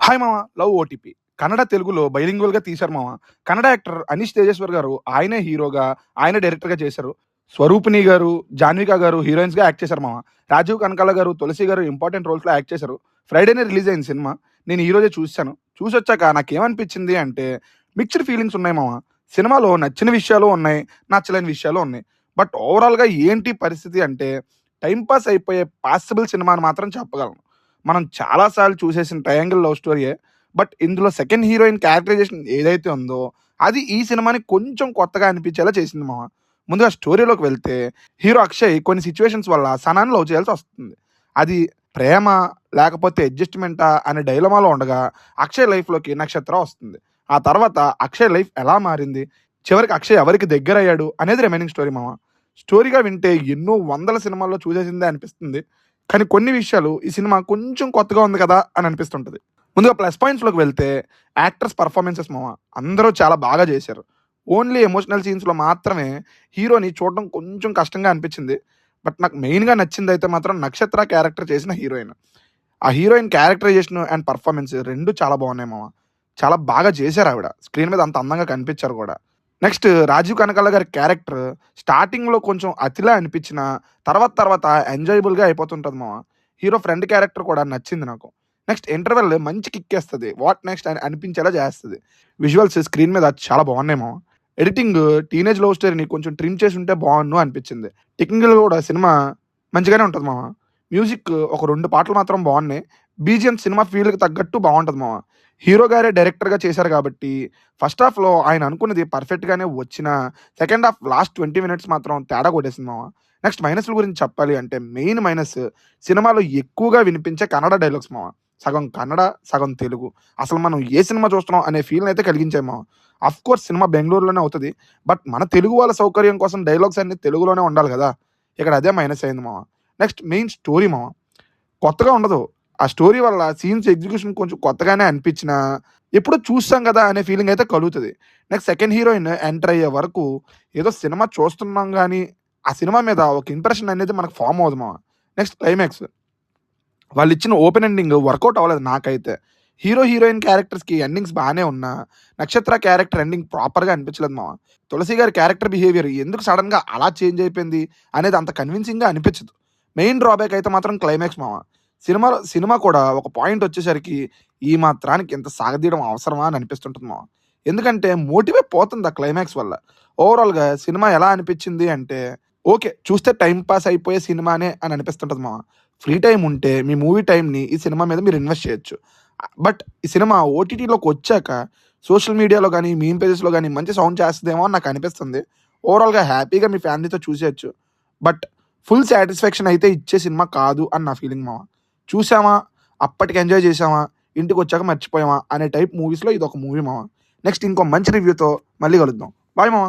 Hi మామ! Love OTP. Kannada, తెలుగులో బైలింగ్వల్‌గా తీశారు మామ. కన్నడ యాక్టర్ అనీష్ తేజేశ్వర్ గారు ఆయనే హీరోగా, ఆయనే డైరెక్టర్‌గా చేశారు. స్వరూపిణి గారు, జాన్విక గారు హీరోయిన్స్‌గా యాక్ట్ చేశారు మామ. రాజీవ్ కనకాల గారు, తులసి గారు ఇంపార్టెంట్ రోల్స్‌లో యాక్ట్ చేశారు. ఫ్రైడేనే రిలీజ్ అయింది సినిమా. నేను ఈరోజే చూసేసాను. చూసొచ్చాక నాకేమనిపించింది అంటే మిక్స్డ్ ఫీలింగ్స్ ఉన్నాయి మామ. సినిమాలో నచ్చిన విషయాలు ఉన్నాయి, నచ్చలేని విషయాలు ఉన్నాయి. బట్ ఓవరాల్‌గా ఏంటి పరిస్థితి అంటే టైమ్ పాస్ అయిపోయే పాసిబుల్ సినిమా అని మాత్రం చెప్పగలను. మనం చాలా సార్లు చూసేసిన ట్రయాంగిల్ లవ్ స్టోరీయే. బట్ ఇందులో సెకండ్ హీరోయిన్ క్యారెక్టరైజేషన్ ఏదైతే ఉందో, అది ఈ సినిమాని కొంచెం కొత్తగా అనిపించేలా చేసింది మామ. ముందుగా స్టోరీలోకి వెళ్తే, హీరో అక్షయ్ కొన్ని సిట్యుయేషన్స్ వల్ల సనాని లవ్ చేయాల్సొస్తుంది. అది ప్రేమ లేకపోతే అడ్జస్ట్‌మెంటా అనే డైలమాలో ఉండగా, అక్షయ్ లైఫ్‌లోకి నక్షత్ర వస్తుంది. ఆ తర్వాత అక్షయ్ లైఫ్ ఎలా మారింది? చివరికి అక్షయ్ ఎవరికి దగ్గరయ్యాడు? అనేది రిమైనింగ్ స్టోరీ మామ. స్టోరీగా వింటే ఎన్నో వందల సినిమాల్లో చూసేసిందే అనిపిస్తుంది. కానీ కొన్ని విషయాలు ఈ సినిమా కొంచెం కొత్తగా ఉంది కదా అని అనిపిస్తుంటది. ముందుగా ప్లస్ పాయింట్స్‌లోకి వెళ్తే యాక్టర్స్ పెర్ఫార్మన్సెస్ మామ. అందరూ చాలా బాగా చేశారు. ఓన్లీ ఎమోషనల్ సీన్స్‌లో మాత్రమే హీరోని చూడడం కొంచెం కష్టంగా అనిపించింది. బట్ నాకు మెయిన్‌గా నచ్చిందైతే మాత్రం నక్షత్ర క్యారెక్టర్ చేసిన హీరోయిన్. ఆ హీరోయిన్ క్యారెక్టరైజేషన్ అండ్ పెర్ఫార్మన్స్ 2 చాలా బాగున్నాయి మామ. చాలా బాగా చేశారావిడ. స్క్రీన్ మీద అంత అందంగా కనిపించారు కూడా. నెక్స్ట్ 'రాజీవ్ కనకాల' గారి క్యారెక్టర్ స్టార్టింగ్‌లో కొంచెం అతిలా అనిపించినా, తర్వాత తర్వాత ఎంజాయబుల్‌గా అయిపోతుంటది మామ. హీరో ఫ్రెండ్ క్యారెక్టర్ కూడా నచ్చింది నాకు. నెక్స్ట్ ఇంటర్వెల్ మంచి కిక్కేస్తది. వాట్ నెక్స్ట్ అని అనిపించేలా చేస్తది. విజువల్స్ స్క్రీన్ మీద చాలా బాగున్నాయి మామ. ఎడిటింగ్ టీనేజ్ లవ్ స్టోరీని కొంచెం ట్రిమ్ చేసుంటే బావున్ను అనిపించింది. టెక్నికల్‌గా కూడా సినిమా మంచిగానే ఉంటది మామ. మ్యూజిక్ ఒక 2 పాటలు మాత్రం బాగున్నాయి. బీజీఎం సినిమా ఫీల్‌కి తగ్గట్టు బావుంటది మామ. హీరో గారే డైరెక్టర్‌గా చేశారు కాబట్టి ఫస్ట్ హాఫ్‌లో ఆయన అనుకున్నది పర్ఫెక్ట్‌గానే వచ్చినా, సెకండ్ హాఫ్ లాస్ట్ 20 మినిట్స్ మాత్రం తేడా కొట్టేసింది మామ. నెక్స్ట్ మైనస్‌ల గురించి చెప్పాలి అంటే మెయిన్ మైనస్ సినిమాలో ఎక్కువగా వినిపించే కన్నడ డైలాగ్స్ మామ. సగం కన్నడ, సగం తెలుగు. అసలు మనం ఏ సినిమా చూస్తున్నాం అనే ఫీల్‌నయితే కలిగించాయి మామ. ఆఫ్‌కోర్స్ సినిమా బెంగుళూరులోనే అవుతది. బట్ మన తెలుగు వాళ్ళ సౌకర్యం కోసం డైలాగ్స్ అన్నీ తెలుగులోనే ఉండాలి గదా! ఇక్కడ అదే మైనస్ అయింది మామ. నెక్స్ట్ మెయిన్ స్టోరీ మామ. కొత్తగా ఉండదు. ఆ స్టోరీ వల్ల సీన్స్ ఎగ్జిక్యూషన్ కొంచెం కొత్తగానే అనిపించినా, ఎప్పుడో చూసాం గదా! అనే ఫీలింగ్ అయితే కలుగుతది. నెక్స్ట్ సెకండ్ హీరోయిన్ ఎంటర్ అయ్యే వరకు ఏదో సినిమా చూస్తున్నాం గానీ, ఆ సినిమా మీద ఒక ఇంప్రెషన్ అనేది మనకు ఫార్మ్ అవ్వదు మామ. Next climax. వాళ్ళిచ్చిన ఓపెన్ ఎండింగ్ వర్కౌట్ అవ్వలేదు నాకైతే. హీరో, హీరోయిన్ క్యారెక్టర్స్‌కి ఎండింగ్స్ బానే ఉన్నా, నక్షత్ర క్యారెక్టర్ ఎండింగ్ ప్రాపర్‌గా అనిపించలేదు మామ. తులసి గారి క్యారెక్టర్ బిహేవియర్ ఎందుకు సడెన్‌గా అలా చేంజ్ అయిపోయింది అనేది అంత కన్విన్సింగ్‌గా అనిపించదు. మెయిన్ డ్రాబ్యాక్ అయితే మాత్రం క్లైమాక్స్ మామ. సినిమా కూడా ఒక పాయింట్ వచ్చేసరికి ఈ మాత్రానికి ఇంత సాగదీయడం అవసరమా అని అనిపిస్తుంటది మామ. ఎందుకంటే మోటివే పోతుంది ఆ క్లైమాక్స్ వల్ల. ఓవరాల్‌గా సినిమా ఎలా అనిపించింది అంటే, ఓకే. చూస్తే టైమ్ పాస్ అయిపోయే సినిమానే అని అనిపిస్తుంటది మామ. ఫ్రీ టైమ్ ఉంటే మీ మూవీ టైమ్‌ని ఈ సినిమా మీద మీరు ఇన్వెస్ట్ చేయొచ్చు. బట్ ఈ సినిమా ఓటీటీలోకొచ్చాక సోషల్ మీడియాలో గాని, మీమ్ పేజెస్‌లో గాని మంచి సౌండ్ చేస్తదేమో అని నాకనిపిస్తుంది. ఓవరాల్‌గా హ్యాపీగా మీ ఫ్యామిలీతో చూసేయొచ్చు. బట్ ఫుల్ సాటిస్ఫాక్షన్ అయితే ఇచ్చే సినిమా కాదు అని నా ఫీలింగ్ మామ. చూసామా, అప్పటికి ఎంజాయ్ చేసామా, ఇంటికొచ్చాక మర్చిపోయామా అనే టైప్ మూవీస్‌లో ఇదొక మూవీ మామ. నెక్స్ట్ ఇంకో మంచి రివ్యూతో మళ్ళీ కలుద్దాం. బాయ్ మామ.